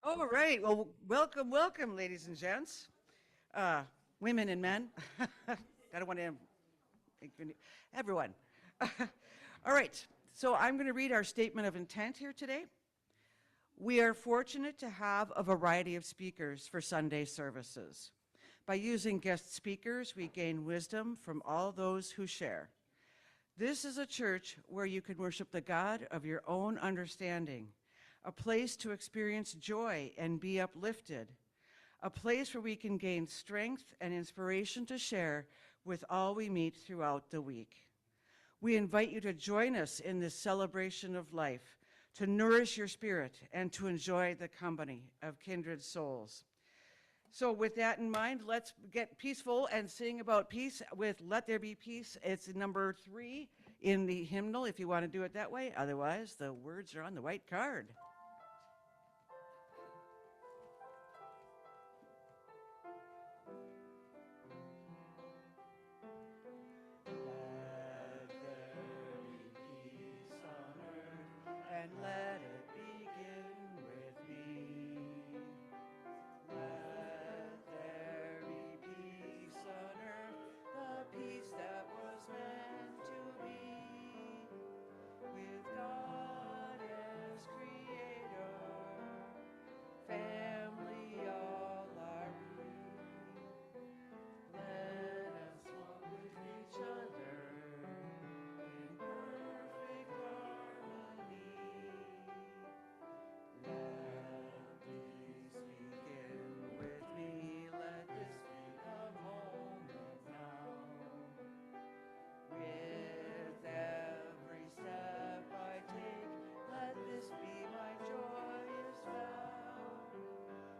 All right. Well, welcome, welcome, ladies and gents, women and men. I don't want to, everyone. All right. So I'm going to read our statement of intent here today. We are fortunate to have a variety of speakers for Sunday services. By using guest speakers, we gain wisdom from all those who share. This is a church where you can worship the God of your own understanding, a place to experience joy and be uplifted, a place where we can gain strength and inspiration to share with all we meet throughout the week. We invite you to join us in this celebration of life, to nourish your spirit and to enjoy the company of kindred souls. So with that in mind, let's get peaceful and sing about peace with Let There Be Peace. It's number 3 in the hymnal if you want to do it that way. Otherwise, the words are on the white card. And let it begin with me. Let there be peace on earth, the peace that was meant to be, with God as creator, family all are we. Let us walk with each other in perfect harmony. Let peace begin with me. Let this become home now. With every step I take, let this be my joyous vow.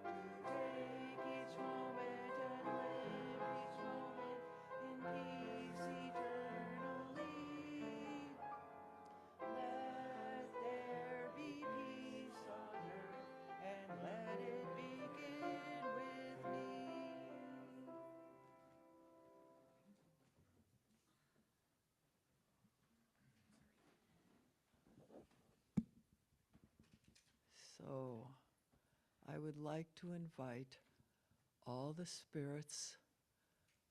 To take each moment and live each moment in peace eternally. Let there be peace on earth, and let it begin with me. So, I would like to invite all the spirits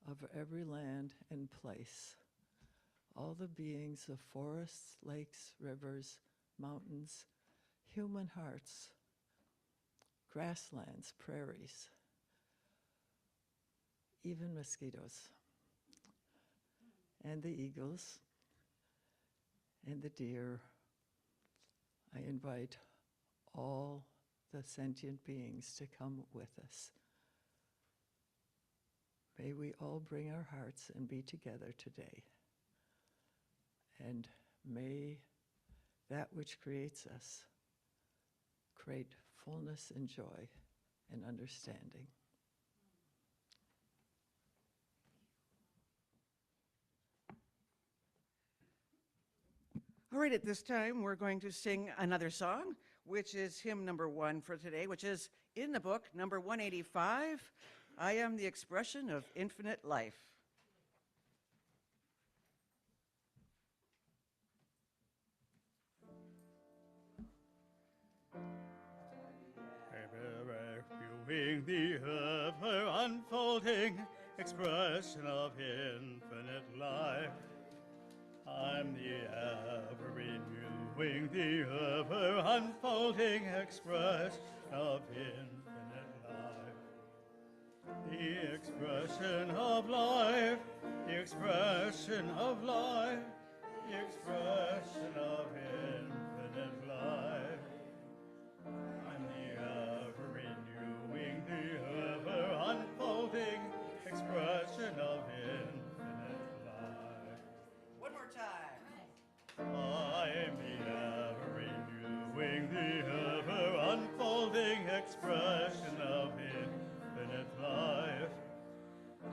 of every land and place, all the beings of forests, lakes, rivers, mountains, human hearts, grasslands, prairies, even mosquitoes, and the eagles, and the deer. I invite all the sentient beings to come with us. May we all bring our hearts and be together today. And may that which creates us create fullness and joy and understanding. All right, at this time, we're going to sing another song, which is hymn number 1 for today, which is in the book, number 185, I Am the Expression of Infinite Life. Viewing the ever unfolding expression of infinite life. I'm the ever renewing, the ever unfolding expression of infinite life. The expression of life, the expression of life, the expression of infinite life. I'm the ever renewing, the ever unfolding expression of infinite life. One more time. I am the ever renewing, the ever unfolding expression of infinite life.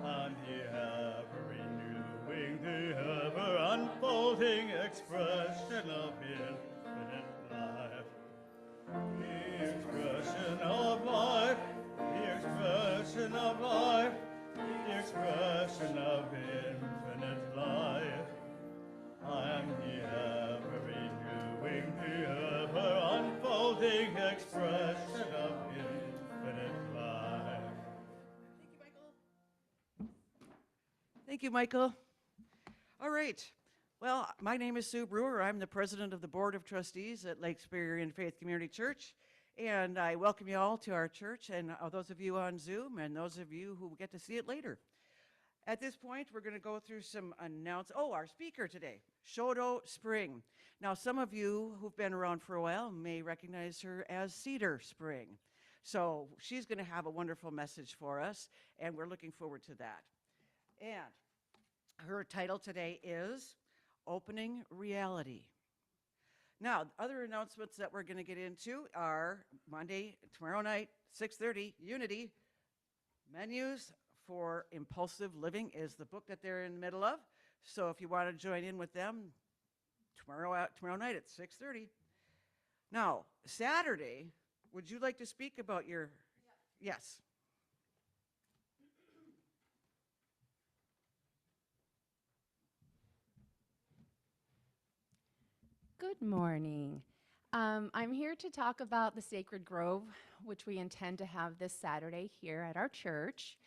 I'm the ever renewing, the ever unfolding expression of infinite life. The expression of life, the expression of life, the expression of infinite life. I'm the ever renewing, the ever unfolding expression of infinite life. Thank you, Michael. All right. Well, my name is Sue Brewer. I'm the president of the Board of Trustees at Lake Superior Faith Community Church. And I welcome you all to our church, and those of you on Zoom and those of you who get to see it later. At this point, we're going to go through some our speaker today, Shodo Spring. Now, some of you who've been around for a while may recognize her as Cedar Spring. So she's going to have a wonderful message for us, and we're looking forward to that. And her title today is Opening Reality. Now, other announcements that we're going to get into are Monday, tomorrow night, 6:30, Unity. Menus for Impulsive Living is the book that they're in the middle of. So if you want to join in with them, tomorrow night at 6:30. Now, Saturday, would you like to speak about your... Yes. Good morning. I'm here to talk about the Sacred Grove, which we intend to have this Saturday here at our church.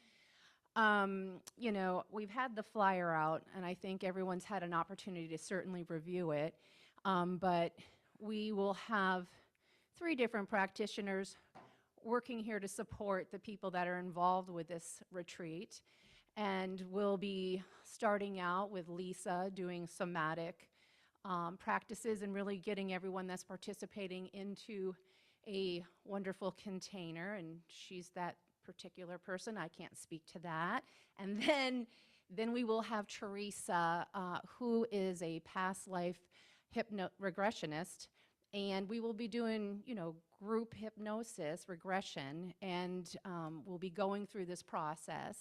You know, we've had the flyer out, and I think everyone's had an opportunity to certainly review it. But we will have 3 different practitioners working here to support the people that are involved with this retreat. And we'll be starting out with Lisa doing somatic practices and really getting everyone that's participating into a wonderful container, and she's that particular person. I can't speak to that. And then we will have Teresa, who is a past life regressionist, and we will be doing, you know, group hypnosis regression, and we'll be going through this process.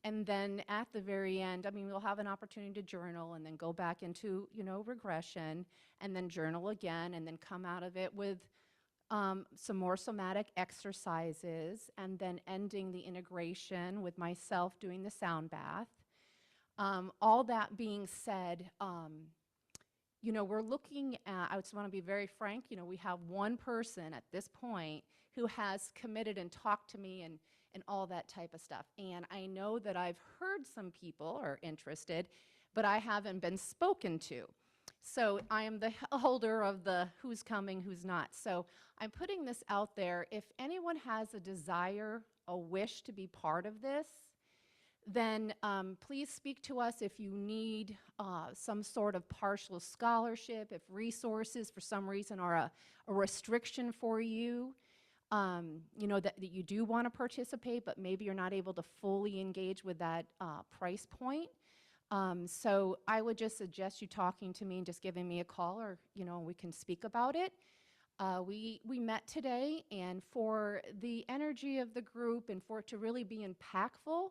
And then at the very end, I mean, we'll have an opportunity to journal and then go back into, you know, regression, and then journal again, and then come out of it with some more somatic exercises, and then ending the integration with myself doing the sound bath. All that being said, you know, we're looking at, I just want to be very frank, you know, we have one person at this point who has committed and talked to me and all that type of stuff. And I know that I've heard some people are interested, but I haven't been spoken to. So I am the holder of the who's coming, who's not. So I'm putting this out there. If anyone has a desire, a wish to be part of this, then please speak to us if you need some sort of partial scholarship, if resources for some reason are a restriction for you. You know, that you do want to participate, but maybe you're not able to fully engage with that price point. So I would just suggest you talking to me and just giving me a call, or, you know, we can speak about it. We met today, and for the energy of the group and for it to really be impactful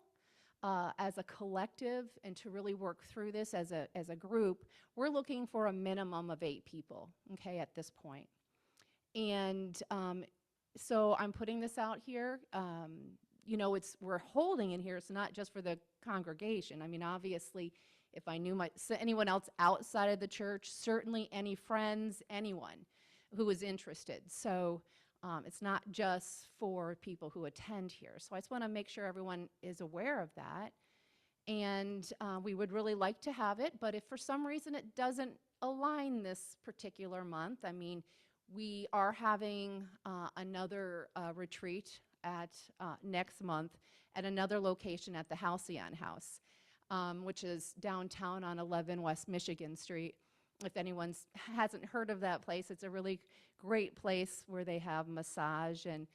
as a collective and to really work through this as a group, we're looking for a minimum of 8 people, okay, at this point. And so I'm putting this out here. You know, we're holding it here. It's not just for the congregation. I mean, obviously, if I knew anyone else outside of the church, certainly any friends, anyone who was interested. So it's not just for people who attend here. So I just want to make sure everyone is aware of that. And we would really like to have it, but if for some reason it doesn't align this particular month, I mean, we are having another retreat at next month at another location at the Halcyon House, which is downtown on 11 West Michigan Street. If anyone hasn't heard of that place, it's a really great place where they have massage and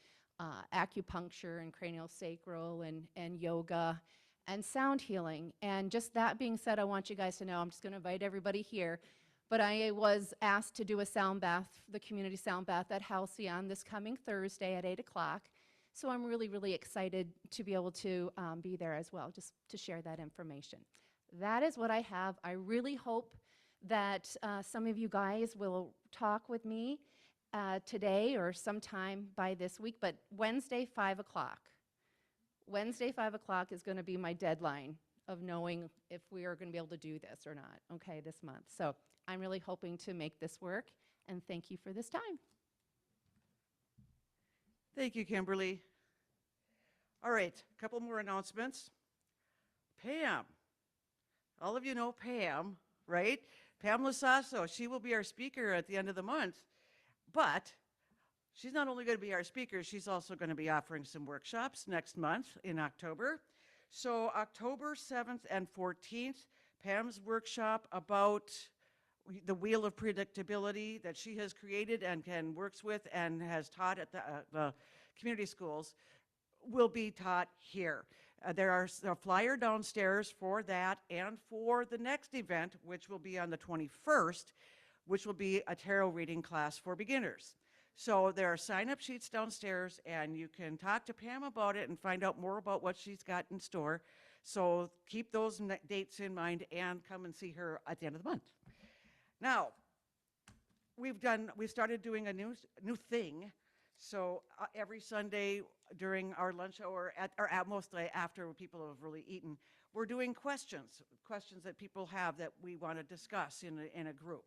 acupuncture and craniosacral and yoga and sound healing. And just that being said, I want you guys to know, I'm just going to invite everybody here, but I was asked to do a sound bath, the community sound bath at Halcyon this coming Thursday at 8 o'clock. So I'm really, really excited to be able to be there as well, just to share that information. That is what I have. I really hope that some of you guys will talk with me today or sometime by this week, but Wednesday, 5 o'clock. Wednesday, 5 o'clock is going to be my deadline of knowing if we are going to be able to do this or not, okay, this month. So I'm really hoping to make this work, and thank you for this time. Thank you, Kimberly. All right, a couple more announcements. Pam. All of you know Pam, right? Pam Lasasso. She will be our speaker at the end of the month. But she's not only going to be our speaker, she's also going to be offering some workshops next month in October. So October 7th and 14th, Pam's workshop about the wheel of predictability that she has created and works with and has taught at the community schools will be taught here. There's a flyer downstairs for that and for the next event, which will be on the 21st, which will be a tarot reading class for beginners. So there are sign-up sheets downstairs, and you can talk to Pam about it and find out more about what she's got in store. So keep those dates in mind and come and see her at the end of the month. Now, we've started doing a new thing. So every Sunday during our lunch hour, at mostly after people have really eaten, we're doing questions that people have that we want to discuss in a group.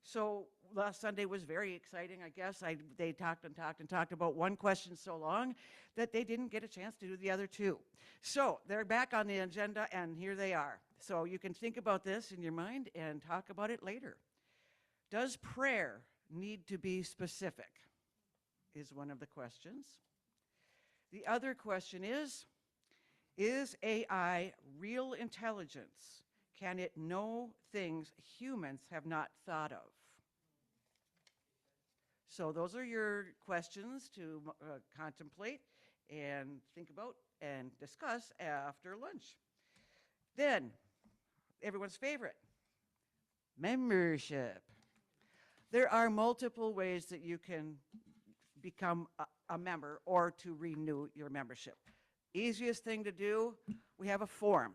So last Sunday was very exciting, I guess. They talked about one question so long that they didn't get a chance to do the other two. So they're back on the agenda, and here they are. So you can think about this in your mind and talk about it later. Does prayer need to be specific? Is one of the questions. The other question is AI real intelligence? Can it know things humans have not thought of? So those are your questions to contemplate and think about and discuss after lunch. Then, everyone's favorite, membership. There are multiple ways that you can become a member or to renew your membership. Easiest thing to do, we have a form.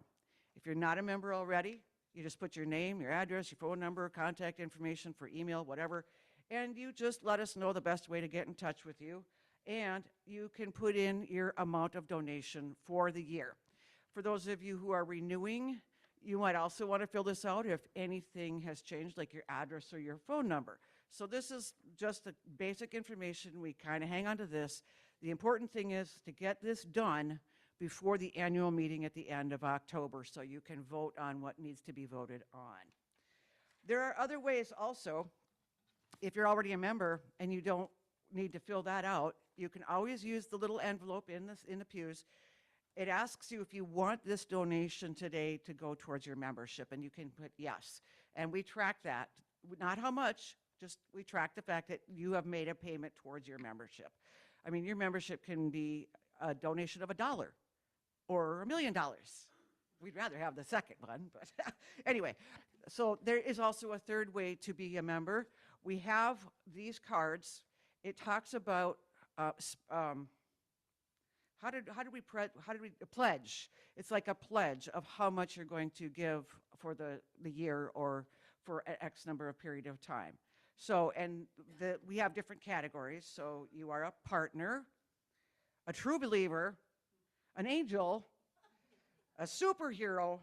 If you're not a member already, you just put your name, your address, your phone number, contact information for email, whatever, and you just let us know the best way to get in touch with you, and you can put in your amount of donation for the year. For those of you who are renewing, you might also want to fill this out if anything has changed, like your address or your phone number. So this is just the basic information. We kind of hang on to this. The important thing is to get this done before the annual meeting at the end of October so you can vote on what needs to be voted on. There are other ways also. If you're already a member and you don't need to fill that out, you can always use the little envelope in the pews. It asks you if you want this donation today to go towards your membership, and you can put yes. And we track that, not how much, just we track the fact that you have made a payment towards your membership. I mean, your membership can be a donation of $1 or $1 million. We'd rather have the second one, but anyway. So there is also a third way to be a member. We have these cards. It talks about how did we pledge? It's like a pledge of how much you're going to give for the year or for an X number of period of time. So, and we have different categories. So you are a partner, a true believer, an angel, a superhero,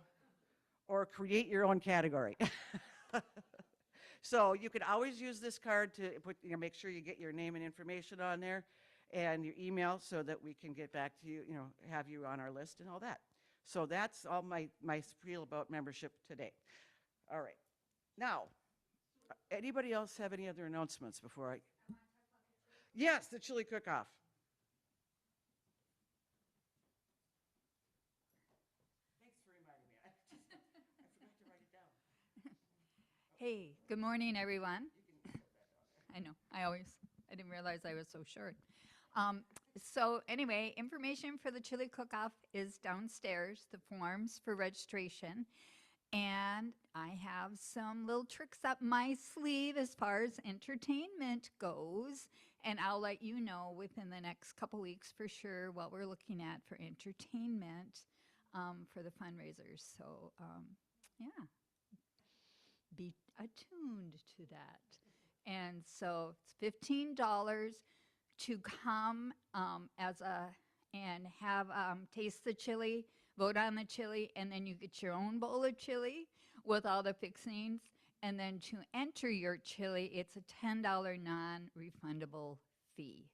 or create your own category. So you can always use this card to make sure you get your name and information on there and your email so that we can get back to you, have you on our list and all that. So that's all my spiel about membership today. All right. Now, anybody else have any other announcements before I? Yes, the chili cook-off. Thanks for reminding me. I forgot to write it down. Hey, good morning, everyone. I know, I didn't realize I was so short. So anyway, information for the chili cook-off is downstairs, the forms for registration. And I have some little tricks up my sleeve as far as entertainment goes. And I'll let you know within the next couple weeks for sure what we're looking at for entertainment for the fundraisers. So yeah, be attuned to that. And so it's $15 to come and have taste the chili, vote on the chili, and then you get your own bowl of chili with all the fixings. And then to enter your chili, it's a $10 non-refundable fee.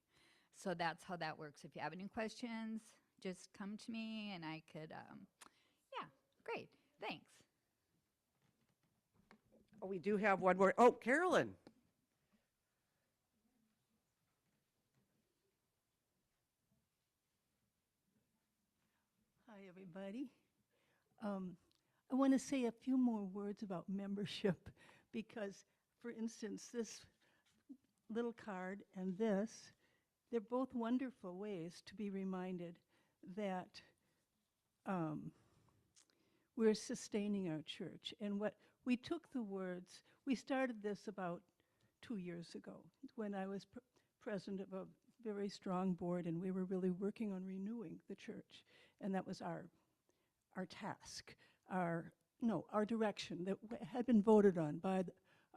So that's how that works. If you have any questions, just come to me and I could, Great, thanks. Oh, we do have one more. Oh, Carolyn. Hi, everybody. I want to say a few more words about membership because, for instance, this little card and this, they're both wonderful ways to be reminded that we're sustaining our church. And what we took the words, we started this about 2 years ago when I was president of a very strong board, and we were really working on renewing the church. And that was our task, our direction that had been voted on by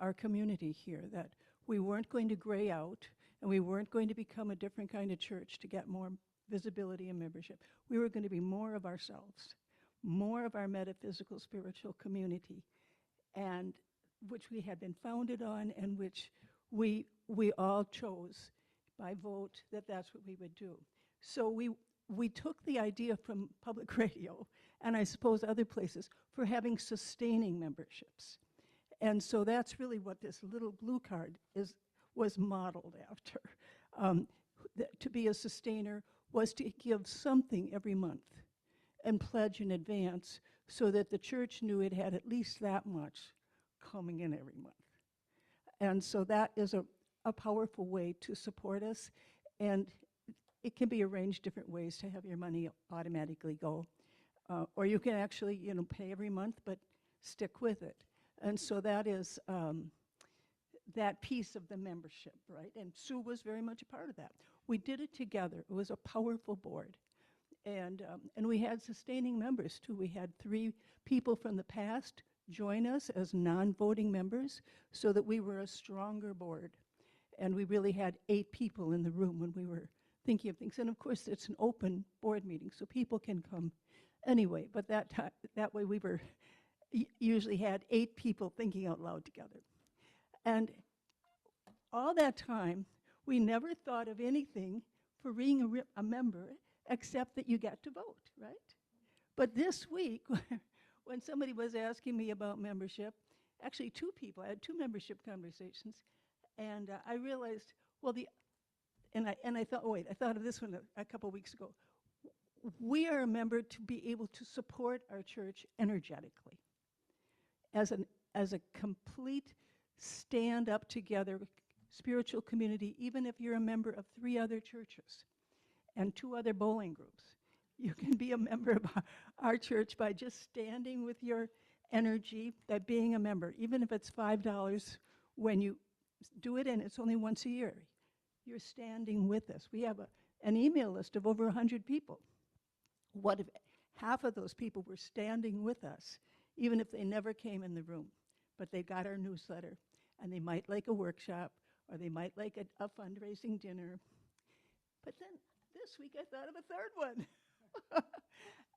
our community here, that we weren't going to gray out and we weren't going to become a different kind of church to get more visibility and membership. We were going to be more of ourselves, more of our metaphysical spiritual community, and which we had been founded on and which we all chose by vote that that's what we would do. So we took the idea from public radio, and I suppose other places, for having sustaining memberships. And so that's really what this little blue card was modeled after. To be a sustainer was to give something every month and pledge in advance so that the church knew it had at least that much coming in every month. And so that is a powerful way to support us, and it can be arranged different ways to have your money automatically go. Or you can actually, pay every month, but stick with it. And so that is that piece of the membership, right? And Sue was very much a part of that. We did it together. It was a powerful board. And we had sustaining members, too. We had 3 people from the past join us as non-voting members so that we were a stronger board. And we really had 8 people in the room when we were thinking of things. And of course, it's an open board meeting, so people can come anyway. But that way we were usually had 8 people thinking out loud together. And all that time, we never thought of anything for being a member except that you get to vote, right? But this week, when somebody was asking me about membership, actually 2 people, I had 2 membership conversations, and I realized, well, I thought, oh wait, I thought of this one a couple weeks ago. We are a member to be able to support our church energetically as a complete stand up together spiritual community, even if you're a member of 3 other churches and 2 other bowling groups. You can be a member of our church by just standing with your energy, by being a member, even if it's $5 when you do it, and it's only once a year. You're standing with us. We have an email list of over 100 people. What if half of those people were standing with us, even if they never came in the room, but they got our newsletter, and they might like a workshop, or they might like a fundraising dinner. But then this week I thought of a third one.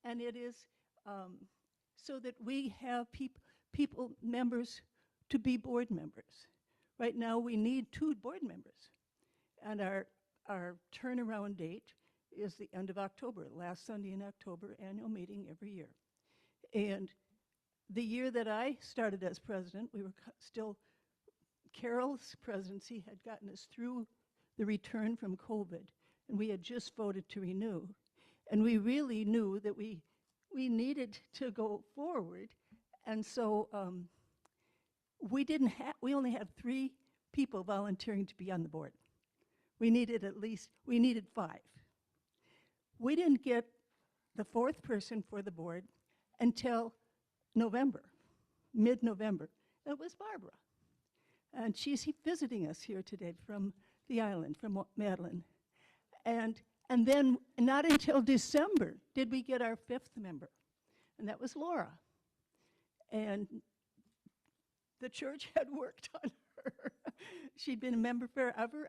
And it is so that we have people, members, to be board members. Right now we need 2 board members. And our turnaround date is the end of October, last Sunday in October, annual meeting every year. And the year that I started as president, we were still, Carol's presidency had gotten us through the return from COVID, and we had just voted to renew. And we really knew that we needed to go forward. And so we only had 3 people volunteering to be on the board. We needed 5. We didn't get the 4th person for the board until November, mid-November. It was Barbara. And she's visiting us here today from the island, from Madeline. And then not until December did we get our 5th member, and that was Laura. And the church had worked on her. She'd been a member forever,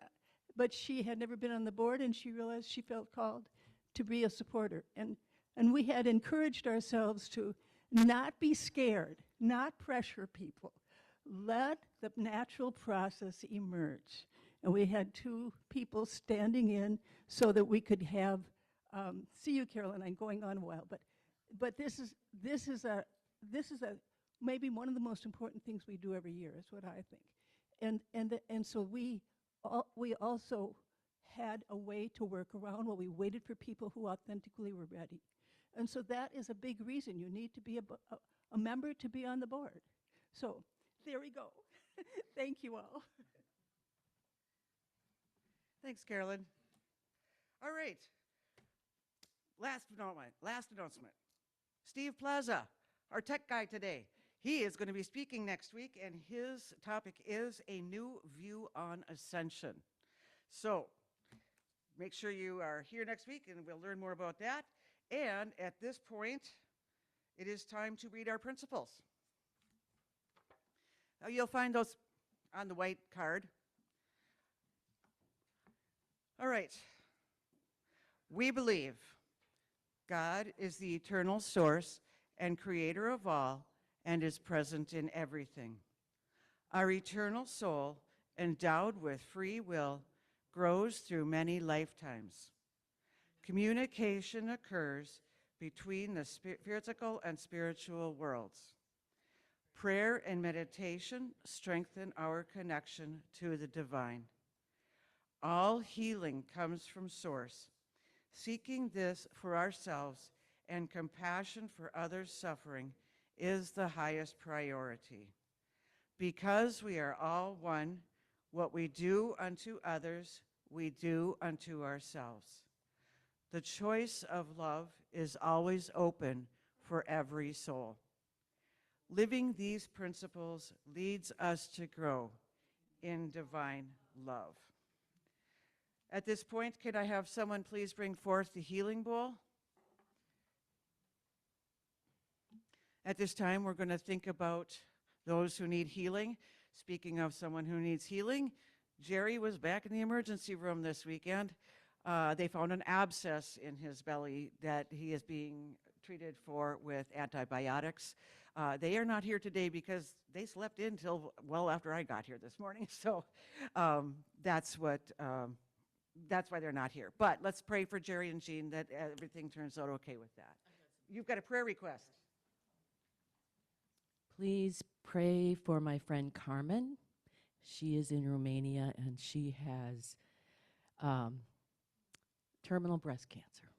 but she had never been on the board, and she realized she felt called to be a supporter. And we had encouraged ourselves to not be scared, not pressure people. Let the natural process emerge. And we had 2 people standing in so that we could have, see you, Carolyn, I'm going on a while, but but this is a maybe one of the most important things we do every year is what I think. And so we also had a way to work around while we waited for people who authentically were ready. And so that is a big reason you need to be a member to be on the board. So there we go. Thank you all. Thanks, Carolyn. All right. Last announcement. Steve Plaza, our tech guy today. He is going to be speaking next week, and his topic is a new view on ascension. So make sure you are here next week, and we'll learn more about that. And at this point, it is time to read our principles. Now, you'll find those on the white card. All right. We believe God is the eternal source and creator of all and is present in everything. Our eternal soul, endowed with free will, grows through many lifetimes. Communication occurs between the physical and spiritual worlds. Prayer and meditation strengthen our connection to the divine. All healing comes from Source. Seeking this for ourselves and compassion for others suffering is the highest priority. Because we are all one, what we do unto others, we do unto ourselves. The choice of love is always open for every soul. Living these principles leads us to grow in divine love. At this point, could I have someone please bring forth the healing bowl? At this time, we're going to think about those who need healing. Speaking of someone who needs healing, Jerry was back in the emergency room this weekend. They found an abscess in his belly that he is being treated for with antibiotics. They are not here today because they slept in till well after I got here this morning. So that's why they're not here. But let's pray for Jerry and Jean that everything turns out okay with that. You've got a prayer request. Please pray for my friend Carmen. She is in Romania and she has terminal breast cancer.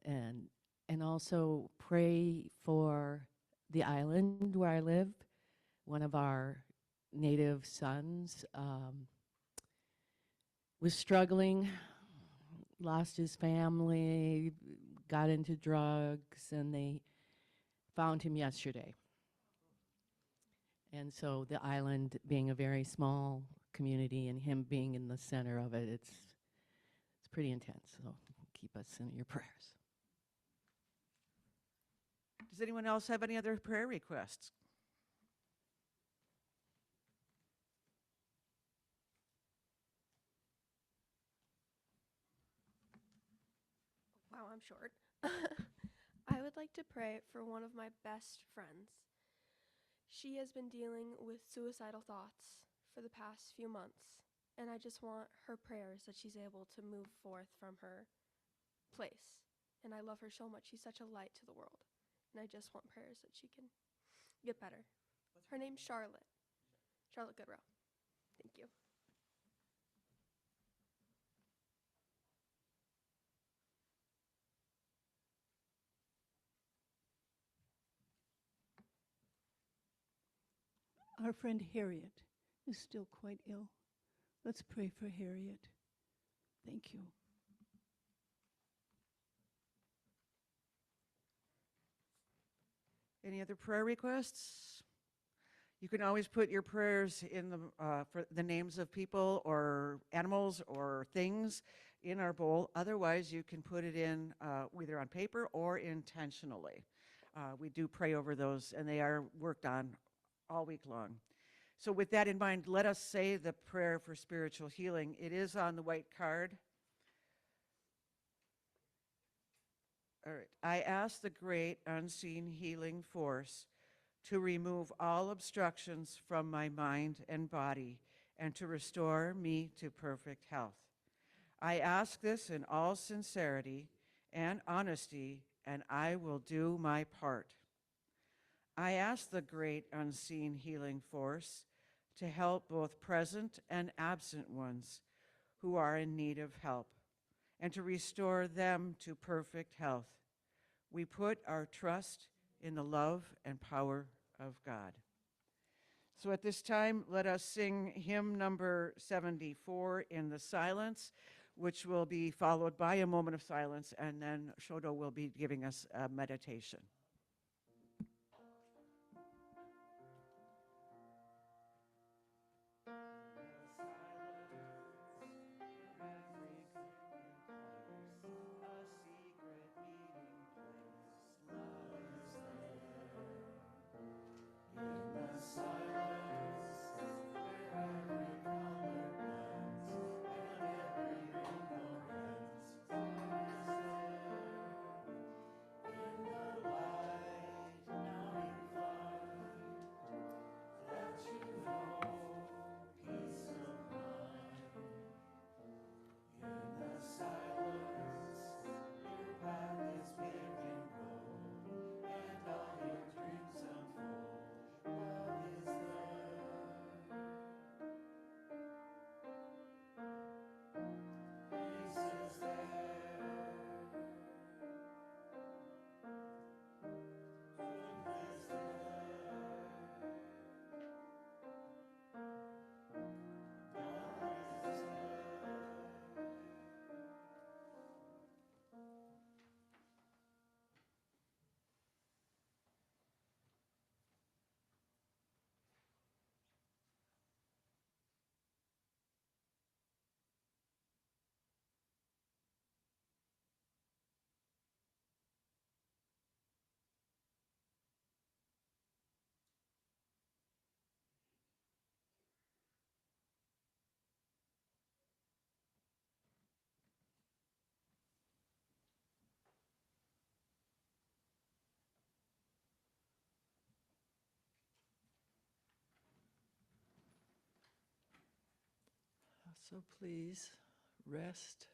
And also pray for the island where I live. One of our native sons was struggling, lost his family, got into drugs, and they found him yesterday. And so the island being a very small community and him being in the center of it, it's pretty intense. So keep us in your prayers. Does anyone else have any other prayer requests? Wow, I'm short. I would like to pray for one of my best friends. She has been dealing with suicidal thoughts for the past few months, and I just want her prayers that she's able to move forth from her place. And I love her so much. She's such a light to the world. And I just want prayers that she can get better. Her name's Charlotte. Charlotte Goodrow. Thank you. Our friend Harriet is still quite ill. Let's pray for Harriet. Thank you. Any other prayer requests? You can always put your prayers in the for the names of people or animals or things in our bowl. Otherwise, you can put it in either on paper or intentionally. We do pray over those, and they are worked on all week long. So with that in mind, let us say the prayer for spiritual healing. It is on the white card. All right. I ask the great unseen healing force to remove all obstructions from my mind and body and to restore me to perfect health. I ask this in all sincerity and honesty and I will do my part. I ask the great unseen healing force to help both present and absent ones who are in need of help, and to restore them to perfect health. We put our trust in the love and power of God. So at this time, let us sing hymn number 74 in the silence, which will be followed by a moment of silence, and then Shodo will be giving us a meditation. So please rest.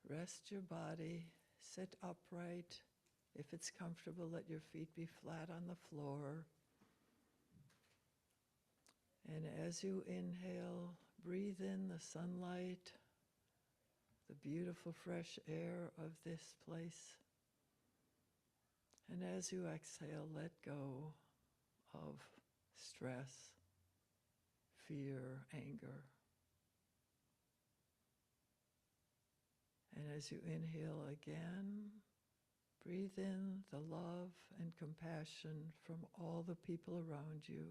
Rest your body. Sit upright. If it's comfortable, let your feet be flat on the floor. And as you inhale, breathe in the sunlight, the beautiful fresh air of this place. And as you exhale, let go of stress, fear, anger. And as you inhale again, breathe in the love and compassion from all the people around you,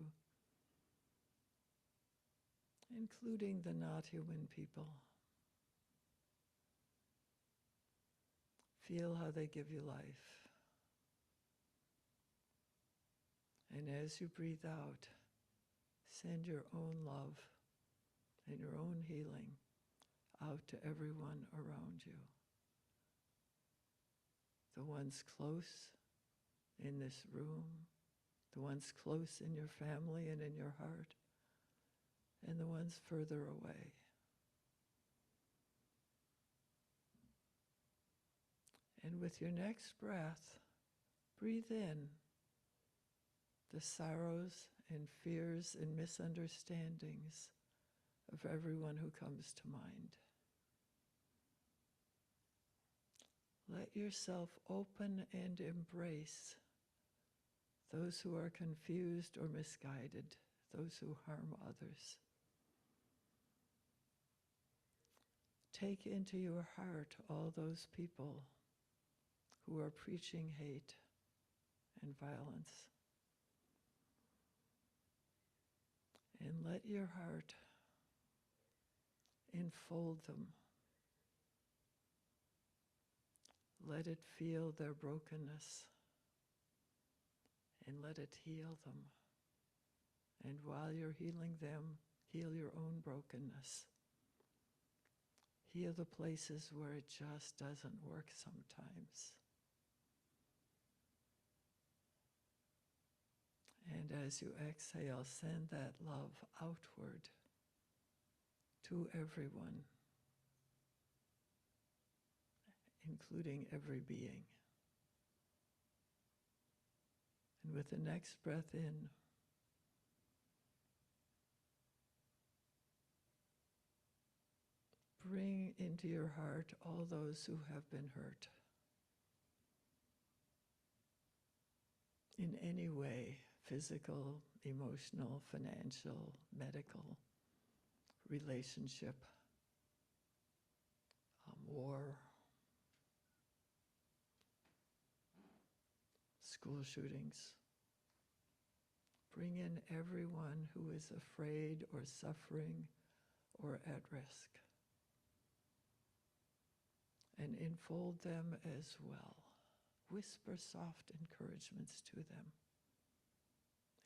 including the not human people. Feel how they give you life. And as you breathe out, send your own love and your own healing out to everyone around you. The ones close in this room, the ones close in your family and in your heart, and the ones further away. And with your next breath, breathe in the sorrows and fears and misunderstandings of everyone who comes to mind. Let yourself open and embrace those who are confused or misguided, those who harm others. Take into your heart all those people who are preaching hate and violence. And let your heart enfold them. Let it feel their brokenness and let it heal them. And while you're healing them, heal your own brokenness. Heal the places where it just doesn't work sometimes. And as you exhale, send that love outward to everyone, including every being. And with the next breath in, bring into your heart all those who have been hurt in any way, physical, emotional, financial, medical, relationship, war, school shootings. Bring in everyone who is afraid or suffering or at risk, and enfold them as well. Whisper soft encouragements to them.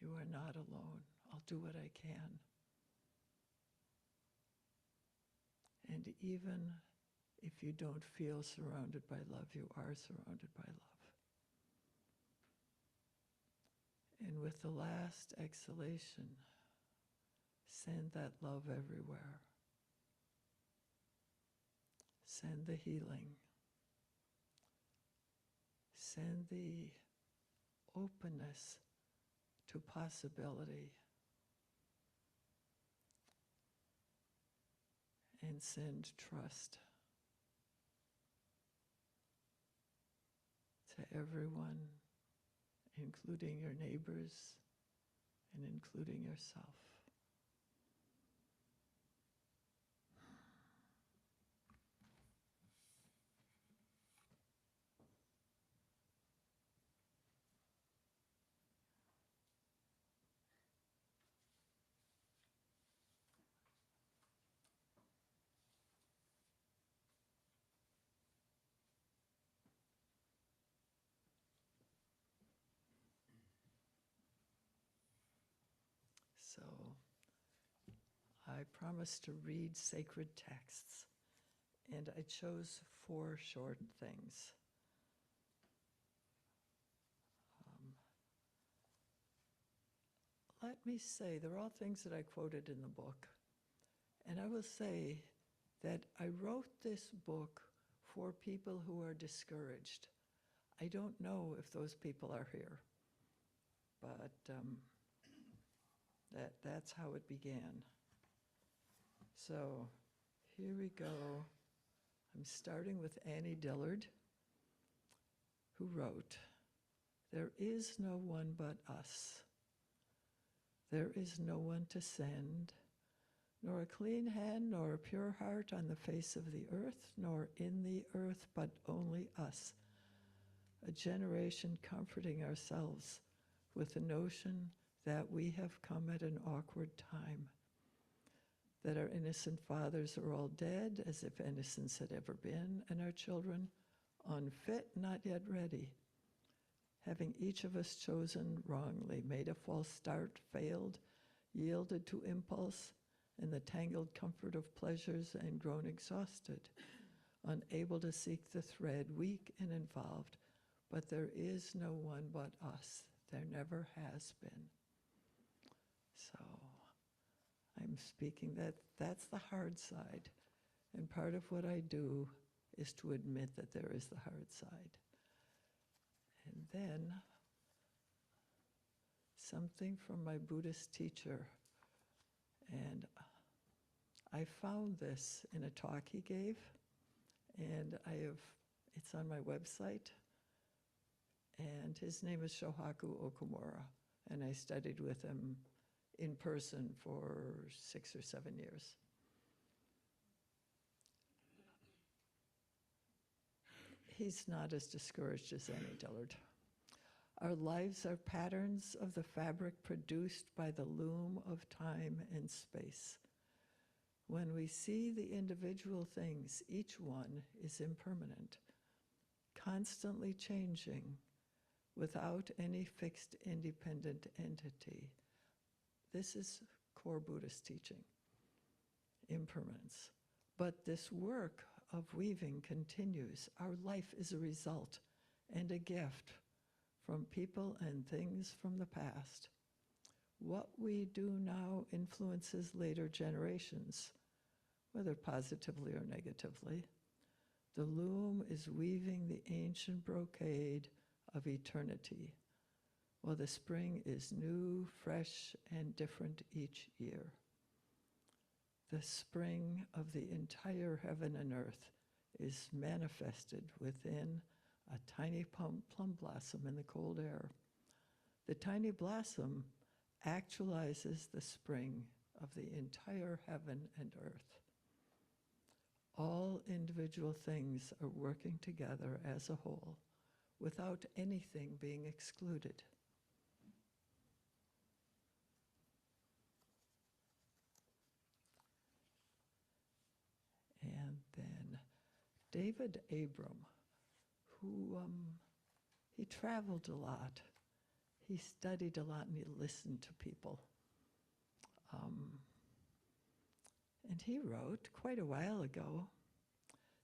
You are not alone. I'll do what I can. And even if you don't feel surrounded by love, you are surrounded by love. And with the last exhalation, send that love everywhere. Send the healing. Send the openness to possibility. And send trust to everyone, including your neighbors and including yourself. So, I promised to read sacred texts, and I chose 4 short things. Let me say, they're all things that I quoted in the book, and I will say that I wrote this book for people who are discouraged. I don't know if those people are here, but that's how it began. So here we go. I'm starting with Annie Dillard, who wrote, "There is no one but us. There is no one to send, nor a clean hand, nor a pure heart on the face of the earth, nor in the earth, but only us. A generation comforting ourselves with the notion that we have come at an awkward time, that our innocent fathers are all dead, as if innocence had ever been, and our children unfit, not yet ready, having each of us chosen wrongly, made a false start, failed, yielded to impulse and the tangled comfort of pleasures, and grown exhausted, unable to seek the thread, weak and involved. But there is no one but us. There never has been." So I'm speaking that's the hard side. And part of what I do is to admit that there is the hard side. And then something from my Buddhist teacher. And I found this in a talk he gave, and it's on my website. And his name is Shohaku Okumura, and I studied with him in person for 6 or 7 years. He's not as discouraged as Annie Dillard. "Our lives are patterns of the fabric produced by the loom of time and space. When we see the individual things, each one is impermanent, constantly changing, without any fixed independent entity." This is core Buddhist teaching, impermanence. But this work of weaving continues. Our life is a result and a gift from people and things from the past. What we do now influences later generations, whether positively or negatively. The loom is weaving the ancient brocade of eternity, while the spring is new, fresh, and different each year. The spring of the entire heaven and earth is manifested within a tiny plum blossom in the cold air. The tiny blossom actualizes the spring of the entire heaven and earth. All individual things are working together as a whole without anything being excluded. And then David Abram, who he traveled a lot. He studied a lot and he listened to people. And he wrote quite a while ago,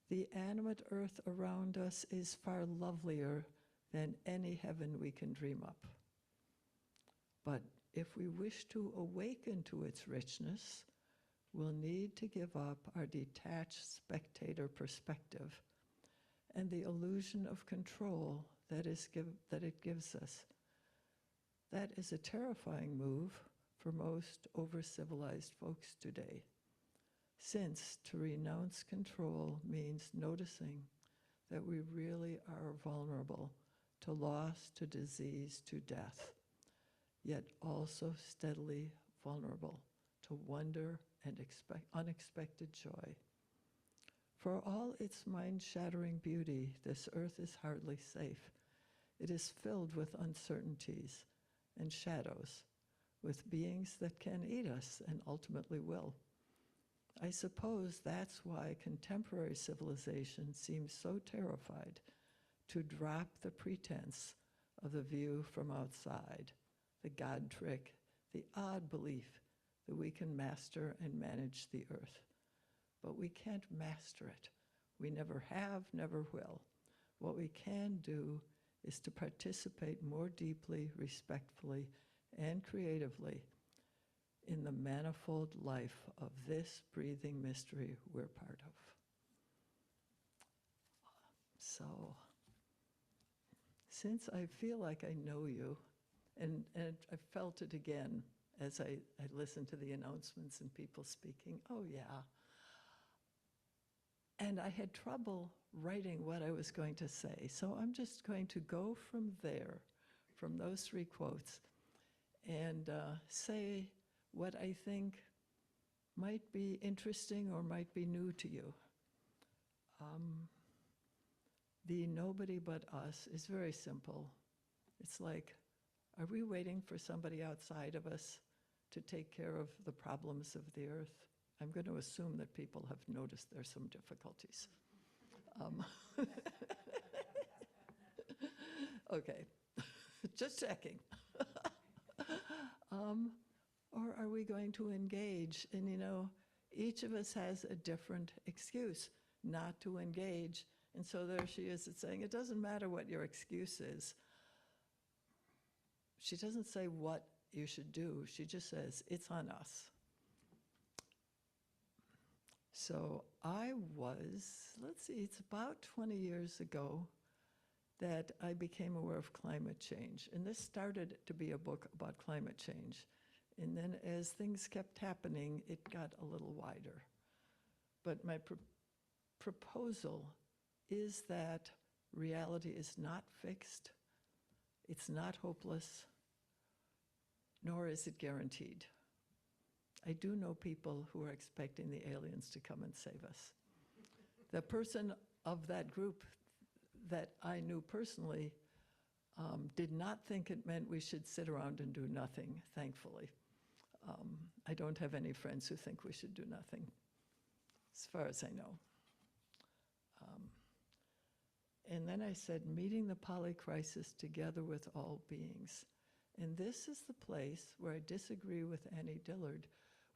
"The animate earth around us is far lovelier than any heaven we can dream up. But if we wish to awaken to its richness, we'll need to give up our detached spectator perspective and the illusion of control that it gives us. That is a terrifying move for most over-civilized folks today, since to renounce control means noticing that we really are vulnerable to loss, to disease, to death, yet also steadily vulnerable to wonder and unexpected joy. For all its mind-shattering beauty, this earth is hardly safe. It is filled with uncertainties and shadows, with beings that can eat us and ultimately will. I suppose that's why contemporary civilization seems so terrified to drop the pretense of the view from outside, the God trick, the odd belief that we can master and manage the earth. But we can't master it. We never have, never will. What we can do is to participate more deeply, respectfully, and creatively in the manifold life of this breathing mystery we're part of. So, since I feel like I know you, and I felt it again as I listened to the announcements and people speaking, oh yeah. And I had trouble writing what I was going to say, so I'm just going to go from there, from those three quotes, and say what I think might be interesting or might be new to you. The nobody but us is very simple. It's like, are we waiting for somebody outside of us to take care of the problems of the earth? I'm going to assume that people have noticed there's some difficulties. Okay, just checking. Or are we going to engage? And you know, each of us has a different excuse not to engage. And so there she is saying, it doesn't matter what your excuse is. She doesn't say what you should do. She just says, it's on us. So I was, let's see, it's about 20 years ago that I became aware of climate change. And this started to be a book about climate change. And then as things kept happening, it got a little wider. But my proposal is that reality is not fixed, it's not hopeless, nor is it guaranteed. I do know people who are expecting the aliens to come and save us. The person of that group that I knew personally did not think it meant we should sit around and do nothing, thankfully. I don't have any friends who think we should do nothing, as far as I know. And then I said, meeting the polycrisis together with all beings. And this is the place where I disagree with Annie Dillard.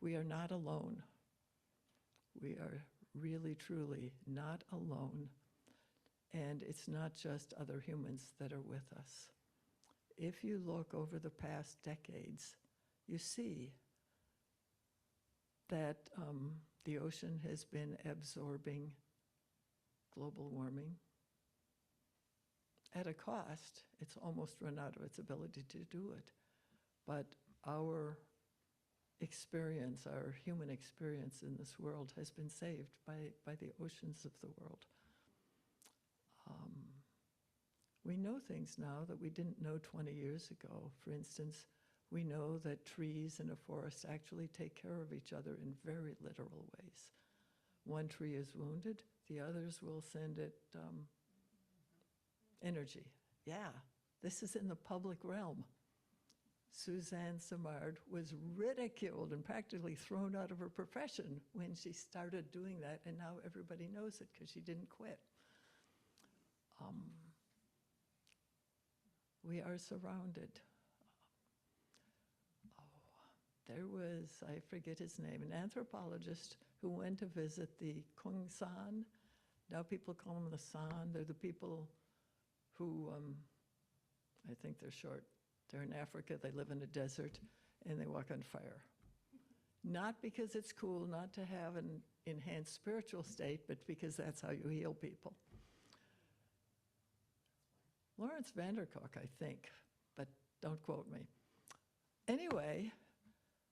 We are not alone. We are really, truly not alone. And it's not just other humans that are with us. If you look over the past decades, you see that the ocean has been absorbing global warming. At a cost, it's almost run out of its ability to do it. But our experience, our human experience in this world has been saved by the oceans of the world. We know things now that we didn't know 20 years ago. For instance, we know that trees in a forest actually take care of each other in very literal ways. One tree is wounded, the others will send it energy. Yeah, this is in the public realm. Suzanne Simard was ridiculed and practically thrown out of her profession when she started doing that, and now everybody knows it because she didn't quit. We are surrounded. There was, I forget his name, an anthropologist who went to visit the Kung San. Now people call them the San. They're the people who, I think they're short. They're in Africa, they live in a desert, and they walk on fire. Not because it's cool not to have an enhanced spiritual state, but because that's how you heal people. Lawrence Vanderkook, I think, but don't quote me. Anyway,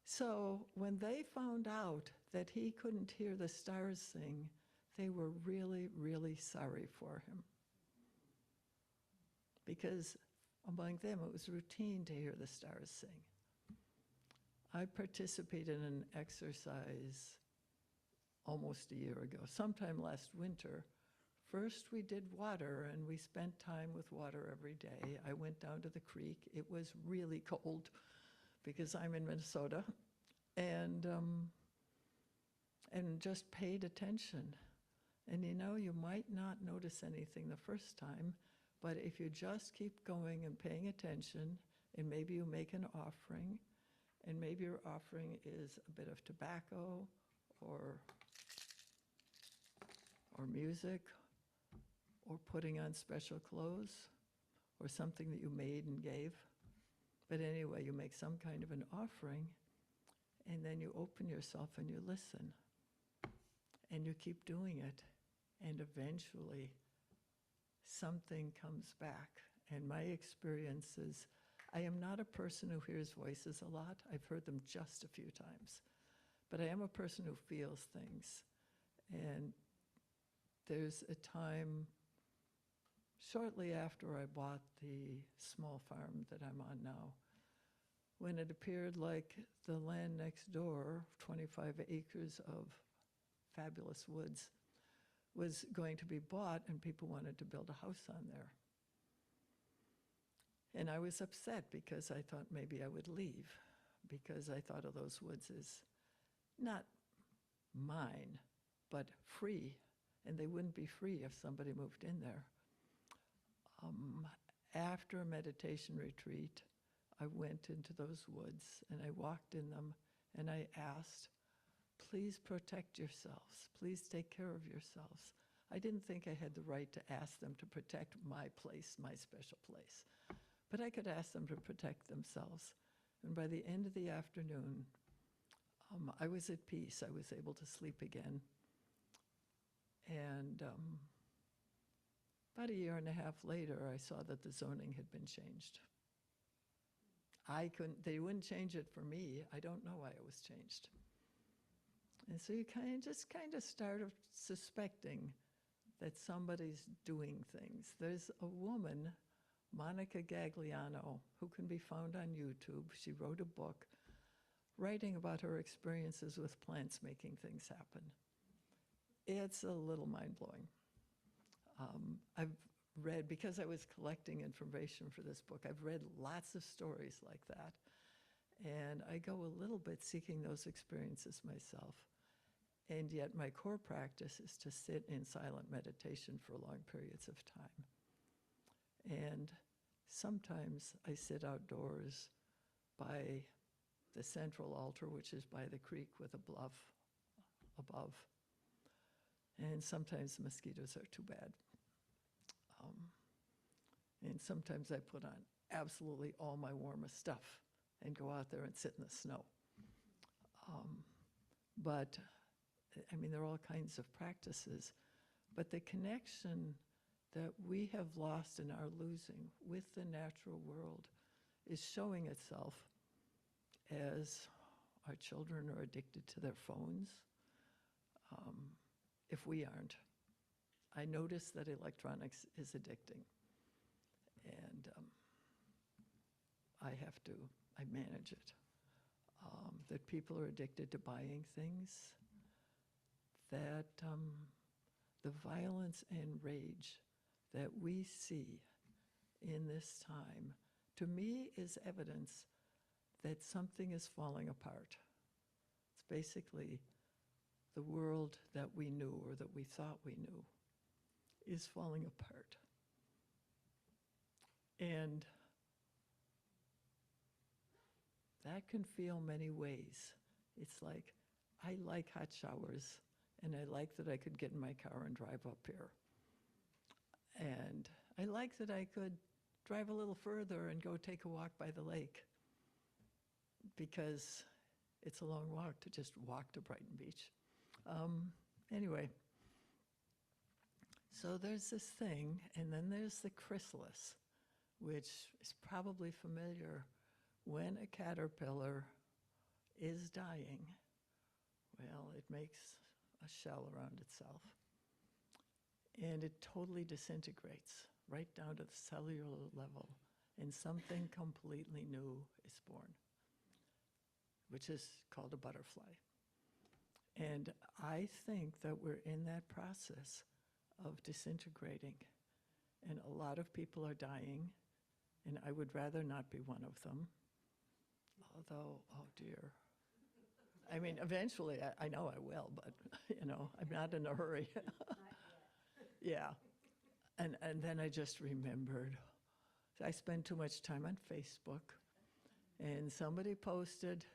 so when they found out that he couldn't hear the stars sing, they were really, really sorry for him. Because among them, it was routine to hear the stars sing. I participated in an exercise almost a year ago, sometime last winter. First, we did water, and we spent time with water every day. I went down to the creek. It was really cold because I'm in Minnesota, and just paid attention. And you know, you might not notice anything the first time, but if you just keep going and paying attention, and maybe you make an offering, and maybe your offering is a bit of tobacco or music, or putting on special clothes, or something that you made and gave. But anyway, you make some kind of an offering, and then you open yourself and you listen. And you keep doing it, and eventually something comes back. And my experience is, I am not a person who hears voices a lot. I've heard them just a few times. But I am a person who feels things. And there's a time shortly after I bought the small farm that I'm on now, when it appeared like the land next door, 25 acres of fabulous woods, was going to be bought, and people wanted to build a house on there. And I was upset because I thought maybe I would leave, because I thought of those woods as not mine, but free, and they wouldn't be free if somebody moved in there. After a meditation retreat, I went into those woods and I walked in them and I asked, please protect yourselves. Please take care of yourselves. I didn't think I had the right to ask them to protect my place, my special place. But I could ask them to protect themselves. And by the end of the afternoon, I was at peace. I was able to sleep again. And about a year and a half later, I saw that the zoning had been changed. They wouldn't change it for me. I don't know why it was changed. And so you just start suspecting that somebody's doing things. There's a woman, Monica Gagliano, who can be found on YouTube. She wrote a book writing about her experiences with plants making things happen. It's a little mind-blowing. I've read, because I was collecting information for this book, I've read lots of stories like that. And I go a little bit seeking those experiences myself. And yet my core practice is to sit in silent meditation for long periods of time. And sometimes I sit outdoors by the central altar, which is by the creek with a bluff above. And sometimes the mosquitoes are too bad. And sometimes I put on absolutely all my warmest stuff and go out there and sit in the snow. But I mean, there are all kinds of practices. But the connection that we have lost and are losing with the natural world is showing itself as our children are addicted to their phones. If we aren't, I notice that electronics is addicting. And I manage it. That people are addicted to buying things, that the violence and rage that we see in this time, to me, is evidence that something is falling apart. It's basically the world that we knew or that we thought we knew is falling apart. And that can feel many ways. It's like, I like hot showers, and I like that I could get in my car and drive up here. And I like that I could drive a little further and go take a walk by the lake, because it's a long walk to just walk to Brighton Beach. Anyway, so there's this thing, and then there's the chrysalis, which is probably familiar. When a caterpillar is dying, well, it makes a shell around itself, and it totally disintegrates right down to the cellular level, and something completely new is born, which is called a butterfly. And I think that we're in that process of disintegrating, and a lot of people are dying, and I would rather not be one of them. Although, oh dear. I mean, eventually, I know I will, but, I'm not in a hurry. Yeah. And then I just remembered, I spend too much time on Facebook, and somebody posted,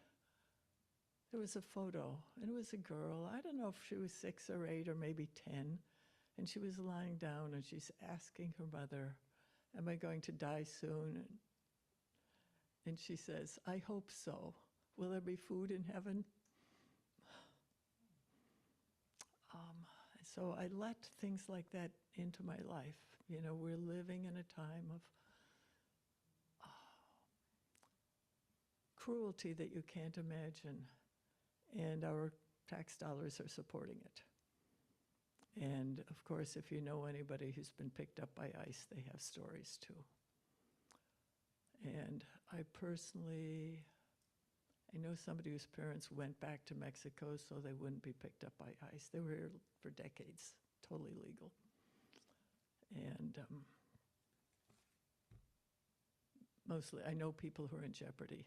there was a photo, and it was a girl. I don't know if she was 6 or 8 or maybe 10, and she was lying down, and she's asking her mother, am I going to die soon? And she says, I hope so. Will there be food in heaven? So I let things like that into my life. We're living in a time of cruelty that you can't imagine, and our tax dollars are supporting it. And of course, if you know anybody who's been picked up by ICE, they have stories too. And I know somebody whose parents went back to Mexico so they wouldn't be picked up by ICE. They were here for decades, totally legal. And mostly, I know people who are in jeopardy,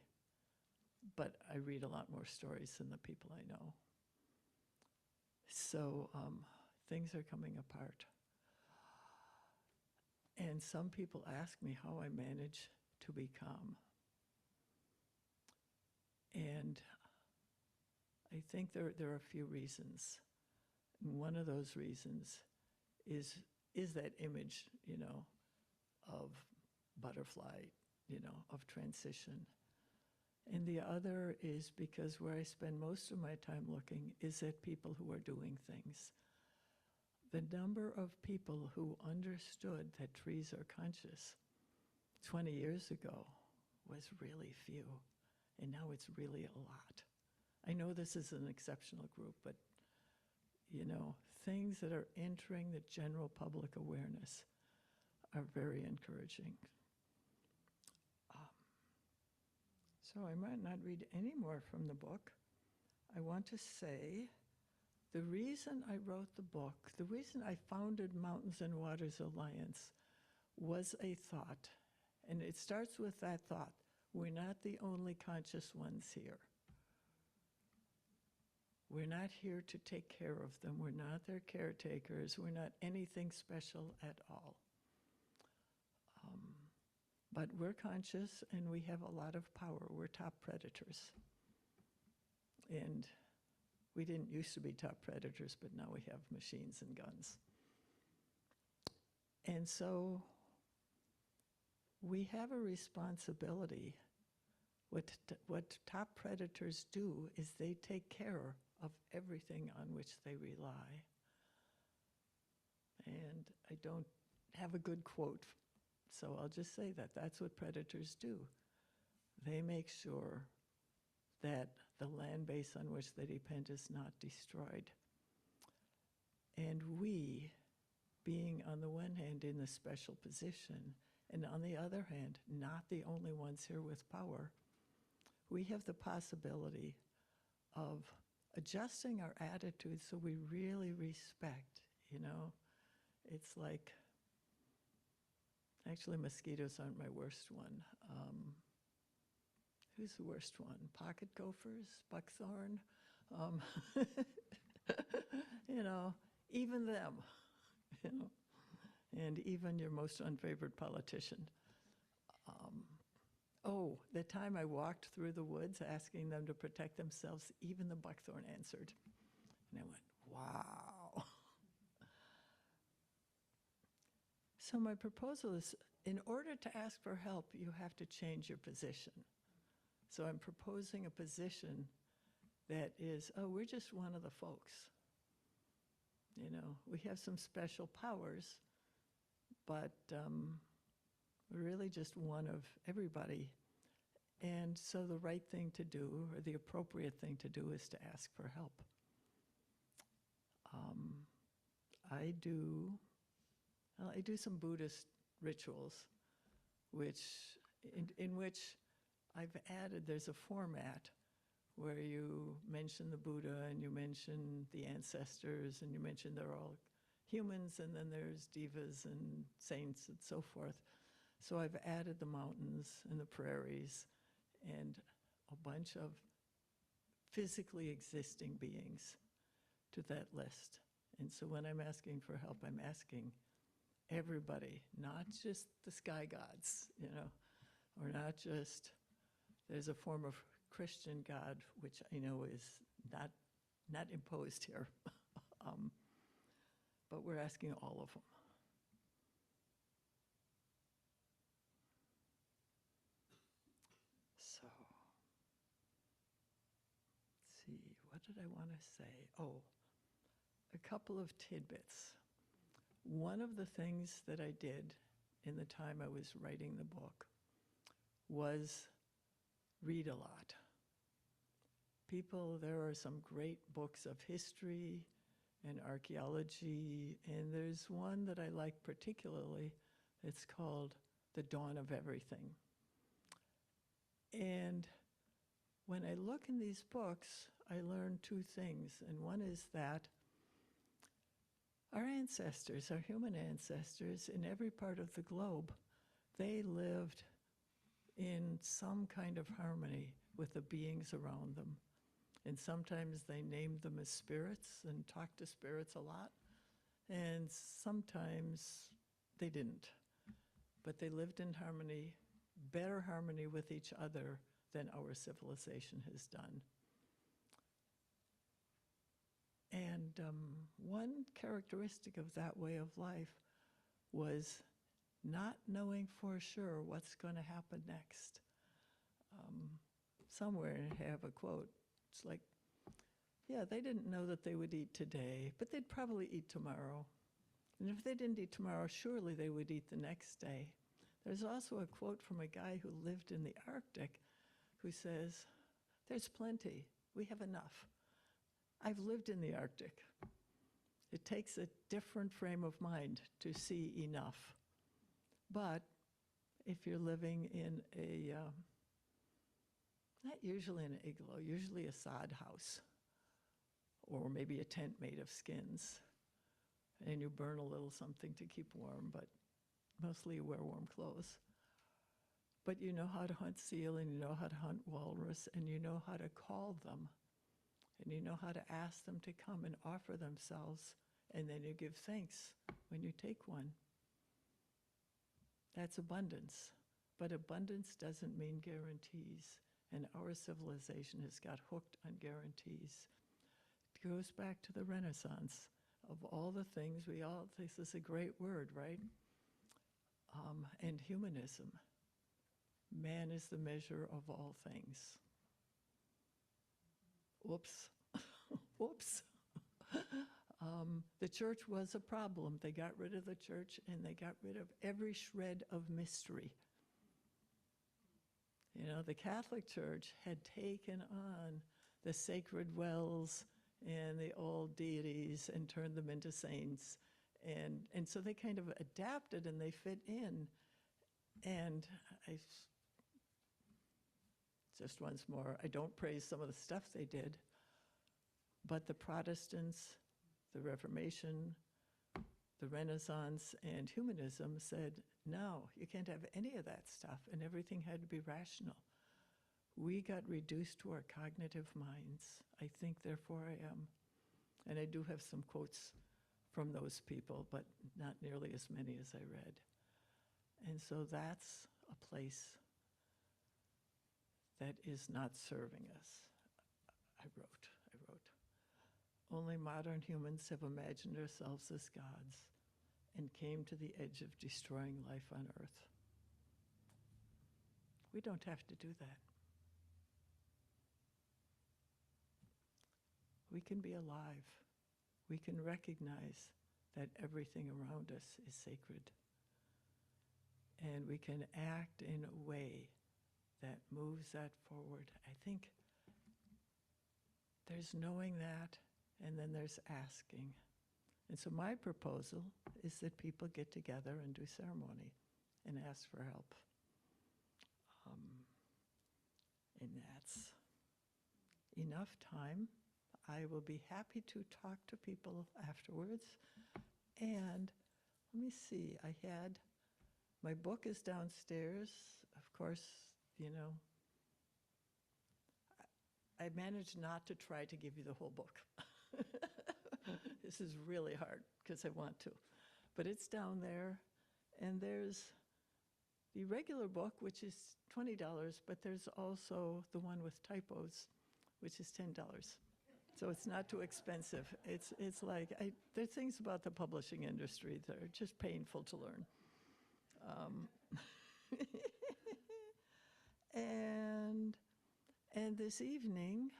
but I read a lot more stories than the people I know. So things are coming apart. And some people ask me how I manage to be calm. And I think there are a few reasons. And one of those reasons is that image, of butterfly, of transition. And the other is because where I spend most of my time looking is at people who are doing things. The number of people who understood that trees are conscious 20 years ago was really few. And now it's really a lot. I know this is an exceptional group, but, things that are entering the general public awareness are very encouraging. So I might not read any more from the book. I want to say the reason I wrote the book, the reason I founded Mountains and Waters Alliance was a thought. And it starts with that thought. We're not the only conscious ones here. We're not here to take care of them. We're not their caretakers. We're not anything special at all. But we're conscious, and we have a lot of power. We're top predators. And we didn't used to be top predators, but now we have machines and guns. And so we have a responsibility. What top predators do is they take care of everything on which they rely. And I don't have a good quote, so I'll just say that that's what predators do. They make sure that the land base on which they depend is not destroyed. And we, being on the one hand in the special position, and on the other hand, not the only ones here with power, we have the possibility of adjusting our attitudes so we really respect, you know? It's like, actually mosquitoes aren't my worst one. Who's the worst one? Pocket gophers, buckthorn? Um, you know, even them, you know, and even your most unfavored politician. Oh, the time I walked through the woods asking them to protect themselves, even the buckthorn answered. And I went, wow. So my proposal is, in order to ask for help, you have to change your position. So I'm proposing a position that is, oh, we're just one of the folks. You know, we have some special powers, but we're really just one of everybody. And so the right thing to do, or the appropriate thing to do, is to ask for help. I do some Buddhist rituals, in which I've added, there's a format where you mention the Buddha and you mention the ancestors and you mention they're all humans, and then there's devas and saints and so forth. So I've added the mountains and the prairies and a bunch of physically existing beings to that list. And so when I'm asking for help, I'm asking everybody, not just the sky gods, you know, or not just, there's a form of Christian God, which I know is not imposed here, but we're asking all of them. So, let's see, what did I want to say? Oh, a couple of tidbits. One of the things that I did in the time I was writing the book was read a lot. There are some great books of history and archaeology, and there's one that I like particularly. It's called The Dawn of Everything. And when I look in these books, I learn two things, and one is that our ancestors, our human ancestors, in every part of the globe, they lived in some kind of harmony with the beings around them. And sometimes they named them as spirits and talked to spirits a lot, and sometimes they didn't. But they lived in harmony, better harmony with each other than our civilization has done. And one characteristic of that way of life was not knowing for sure what's going to happen next. Somewhere I have a quote. It's like, yeah, they didn't know that they would eat today, but they'd probably eat tomorrow. And if they didn't eat tomorrow, surely they would eat the next day. There's also a quote from a guy who lived in the Arctic who says, there's plenty, we have enough. I've lived in the Arctic. It takes a different frame of mind to see enough. But if you're living in a, not usually an igloo, usually a sod house, or maybe a tent made of skins, and you burn a little something to keep warm, but mostly you wear warm clothes. But you know how to hunt seal, and you know how to hunt walrus, and you know how to call them, and you know how to ask them to come and offer themselves, and then you give thanks when you take one. That's abundance. But abundance doesn't mean guarantees, and our civilization has got hooked on guarantees. It goes back to the Renaissance. Of all the things this is a great word, right? And humanism. Man is the measure of all things. Whoops. Whoops. the church was a problem. They got rid of the church and they got rid of every shred of mystery. You know, the Catholic Church had taken on the sacred wells and the old deities and turned them into saints. And so they kind of adapted and they fit in. And just once more, I don't praise some of the stuff they did, but the Protestants, the Reformation, the Renaissance, and humanism said, no, you can't have any of that stuff, and everything had to be rational. We got reduced to our cognitive minds. I think, therefore I am. And I do have some quotes from those people, but not nearly as many as I read. And so that's a place that is not serving us. I wrote. Only modern humans have imagined ourselves as gods and came to the edge of destroying life on Earth. We don't have to do that. We can be alive. We can recognize that everything around us is sacred. And we can act in a way that moves that forward. I think there's knowing that, and then there's asking. And so my proposal is that people get together and do ceremony and ask for help. And that's enough time. I will be happy to talk to people afterwards. And let me see, my book is downstairs. Of course, you know, I managed not to try to give you the whole book. This is really hard because I want to. But it's down there, and there's the regular book, which is $20, but there's also the one with typos, which is $10. So it's not too expensive. It's like, there are things about the publishing industry that are just painful to learn. And this evening,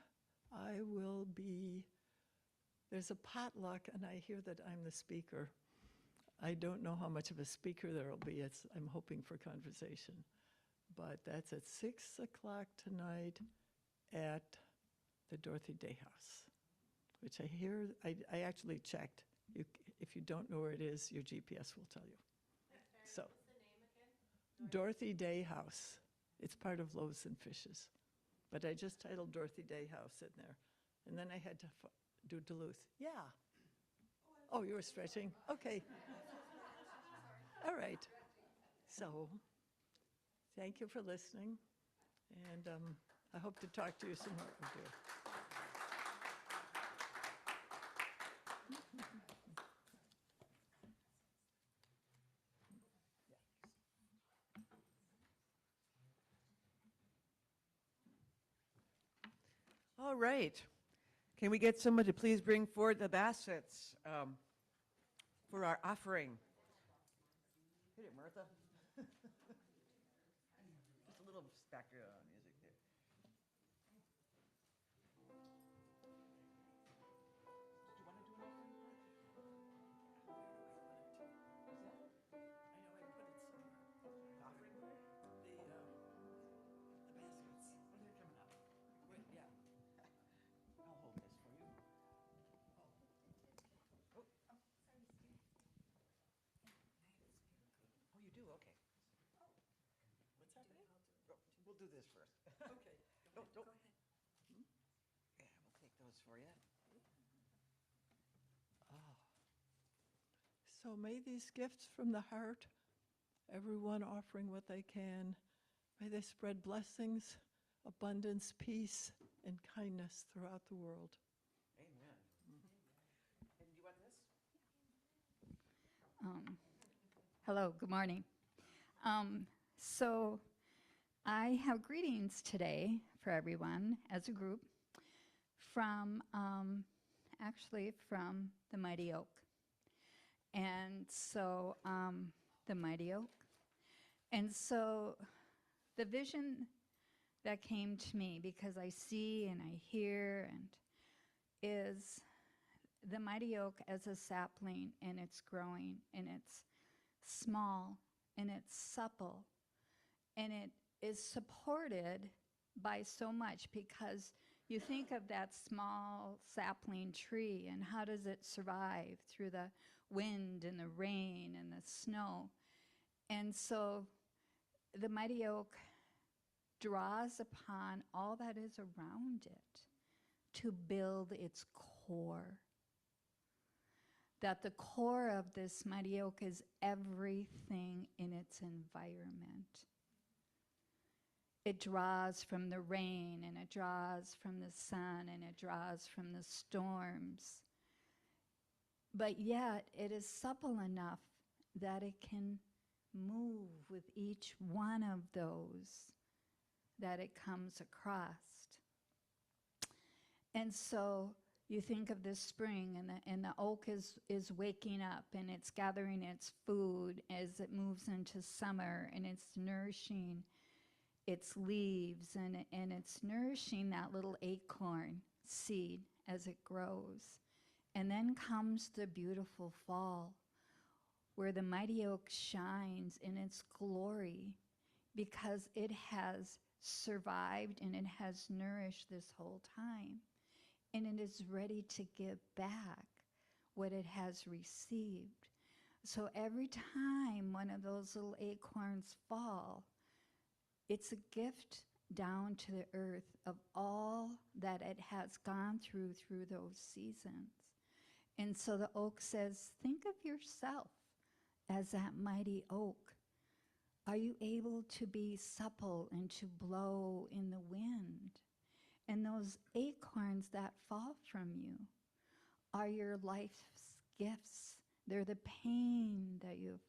there's a potluck, and I hear that I'm the speaker. I don't know how much of a speaker there will be. I'm hoping for conversation. But that's at 6 o'clock tonight at the Dorothy Day House, which I hear, I actually checked. If you don't know where it is, your GPS will tell you. So, what's the name again? Dorothy Day House. It's part of Loaves and Fishes. But I just titled Dorothy Day House in there. And then I had to do Duluth. Yeah. Oh, you were stretching? Okay. All right. So, thank you for listening. And I hope to talk to you some more. All right. Can we get someone to please bring forward the baskets for our offering? Hit it, Martha. Just a little background music there. Did you want to do an offering part? Offering part? The baskets. When are they coming up? Yeah. I'll hold this for you. Oh, you do? Okay. What's happening? We'll do this first. Okay. Go ahead. Yeah, we'll take those for you. So may these gifts from the heart, everyone offering what they can, may they spread blessings, abundance, peace, and kindness throughout the world. Amen. And you want this? Hello, good morning. So I have greetings today for everyone as a group from, actually from the Mighty Oak. And so, the Mighty Oak. And so the vision that came to me, because I see and I hear, and is the mighty oak as a sapling, and it's growing, and it's small, and it's supple, and it is supported by so much, because you think of that small sapling tree, and how does it survive through the wind and the rain and the snow? And so the mighty oak draws upon all that is around it to build its core. That the core of this mighty oak is everything in its environment. It draws from the rain, and it draws from the sun, and it draws from the storms. But yet it is supple enough that it can move with each one of those that it comes across. And so you think of this spring, and the oak is waking up, and it's gathering its food as it moves into summer, and it's nourishing its leaves, and it's nourishing that little acorn seed as it grows. And then comes the beautiful fall, where the mighty oak shines in its glory, because it has survived and it has nourished this whole time. And it is ready to give back what it has received. So every time one of those little acorns fall, it's a gift down to the earth of all that it has gone through those seasons. And so the oak says, think of yourself as that mighty oak. Are you able to be supple and to blow in the wind? And those acorns that fall from you are your life's gifts. They're the pain that you've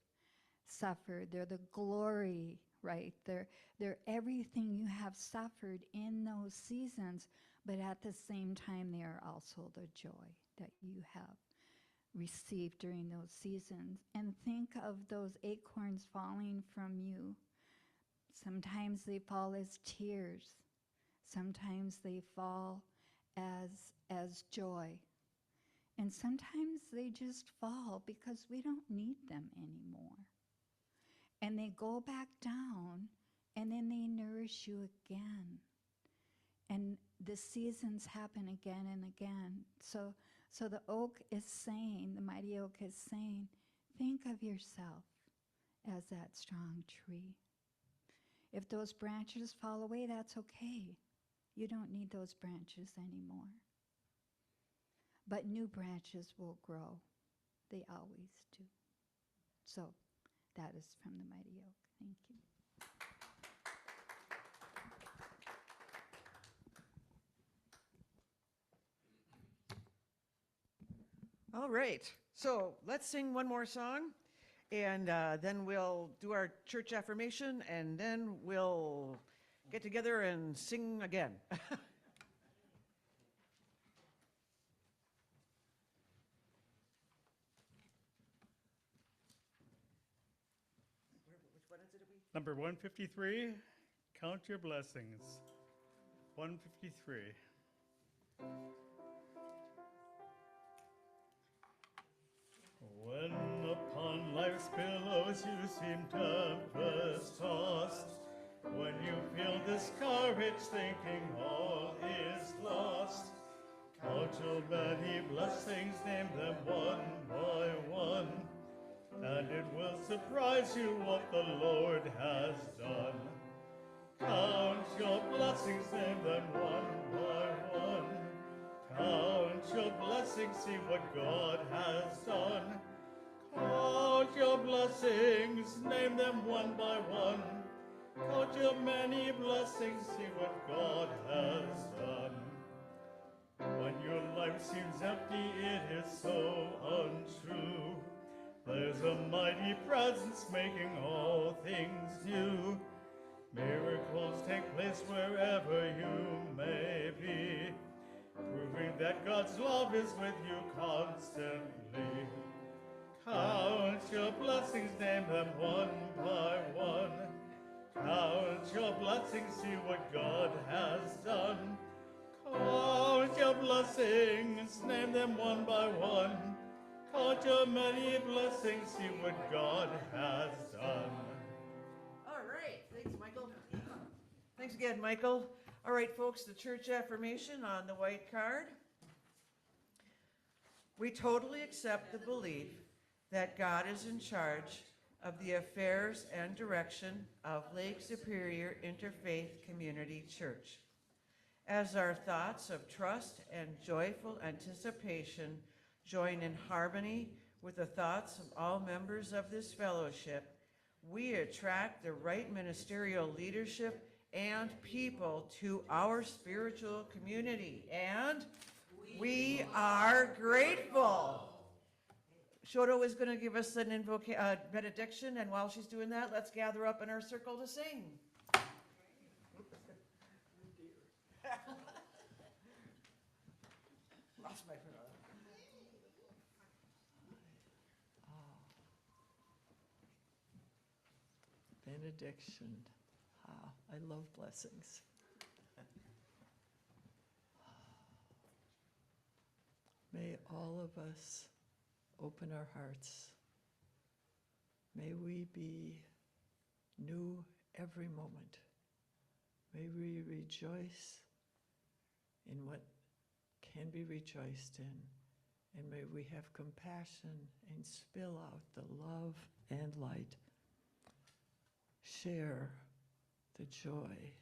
suffered. They're the glory, right? They're everything you have suffered in those seasons, but at the same time, they are also the joy that you have received during those seasons. And think of those acorns falling from you. Sometimes they fall as tears. Sometimes they fall as joy. And sometimes they just fall because we don't need them anymore. And they go back down, and then they nourish you again. And the seasons happen again and again. So the oak is saying, the mighty oak is saying, think of yourself as that strong tree. If those branches fall away, that's okay. You don't need those branches anymore. But new branches will grow. They always do. So that is from the mighty oak. Thank you. All right, so let's sing one more song, and then we'll do our church affirmation, and then we'll get together and sing again. Which one is it? Number 153, count your blessings. 153. When upon life's billows you seem tempest tossed, when you feel discouraged thinking all is lost, count your many blessings, name them one by one, and it will surprise you what the Lord has done. Count your blessings, name them one by one. Count your blessings, see what God has done. Count your blessings, name them one by one. Count your many blessings, see what God has done. When your life seems empty, it is so untrue. There's a mighty presence making all things new. Miracles take place wherever you may be, proving that God's love is with you constantly. Count your blessings, name them one by one. Count your blessings, see what God has done. Count your blessings, name them one by one. Count your many blessings, see what God has done. All right, thanks, Michael. Thanks again, Michael. All right, folks, the church affirmation on the white card. We totally accept the belief that God is in charge of the affairs and direction of Lake Superior Interfaith Community Church. As our thoughts of trust and joyful anticipation join in harmony with the thoughts of all members of this fellowship, we attract the right ministerial leadership and people to our spiritual community, and we are grateful. Shodo is going to give us an benediction, and while she's doing that, let's gather up in our circle to sing. Lost my Benediction. Ah, I love blessings. May all of us open our hearts. May we be new every moment. May we rejoice in what can be rejoiced in. And may we have compassion and spill out the love and light. Share the joy,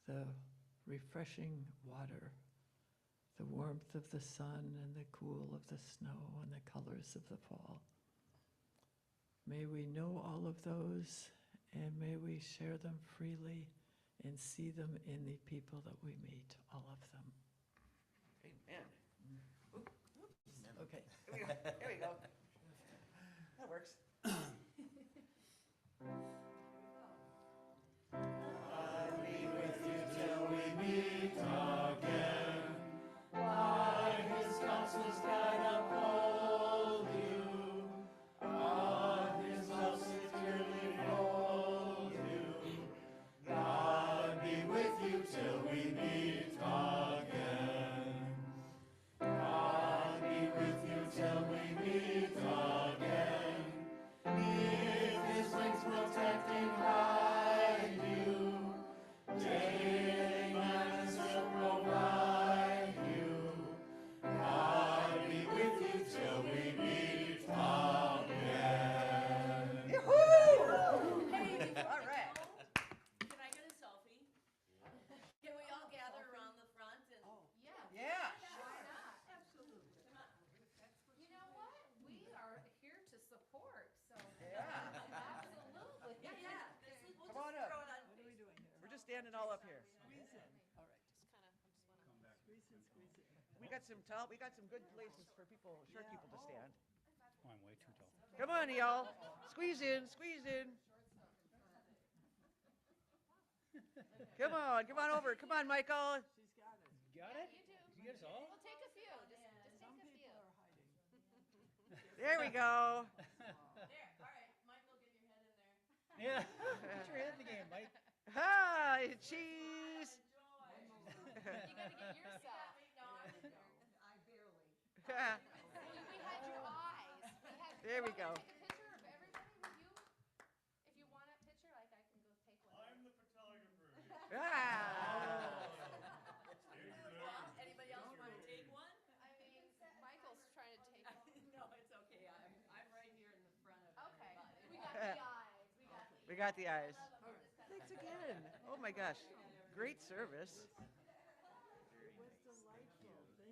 the refreshing water, the warmth of the sun and the cool of the snow and the colors of the fall. May we know all of those, and may we share them freely and see them in the people that we meet, all of them. Amen. Okay. There we go. That works. Standing all up here. Squeeze in. All right. Squeeze in, squeeze in. We got some good places for people, short people to stand. Oh, I'm way too tall. Come on, y'all. Squeeze in, squeeze in. Come on over. Come on, Michael. She's got it. Got it? You guys all? We'll take a few. Just Some take a people few. are hiding. There we go. There. All right, Michael, get your head in there. Yeah. Put your head in the game, Mike. Hi, cheese. You gotta get yourself. No, I barely. We had your eyes. There we go. Take a picture of everybody with you. If you want a picture, like I can go take one. I'm the photographer. Anybody else want to take one? I mean, Michael's trying to take one. No, it's okay. I'm right here in the front of Okay. everybody. We got the eyes. We got the eyes. Thanks again. Oh my gosh. Great service.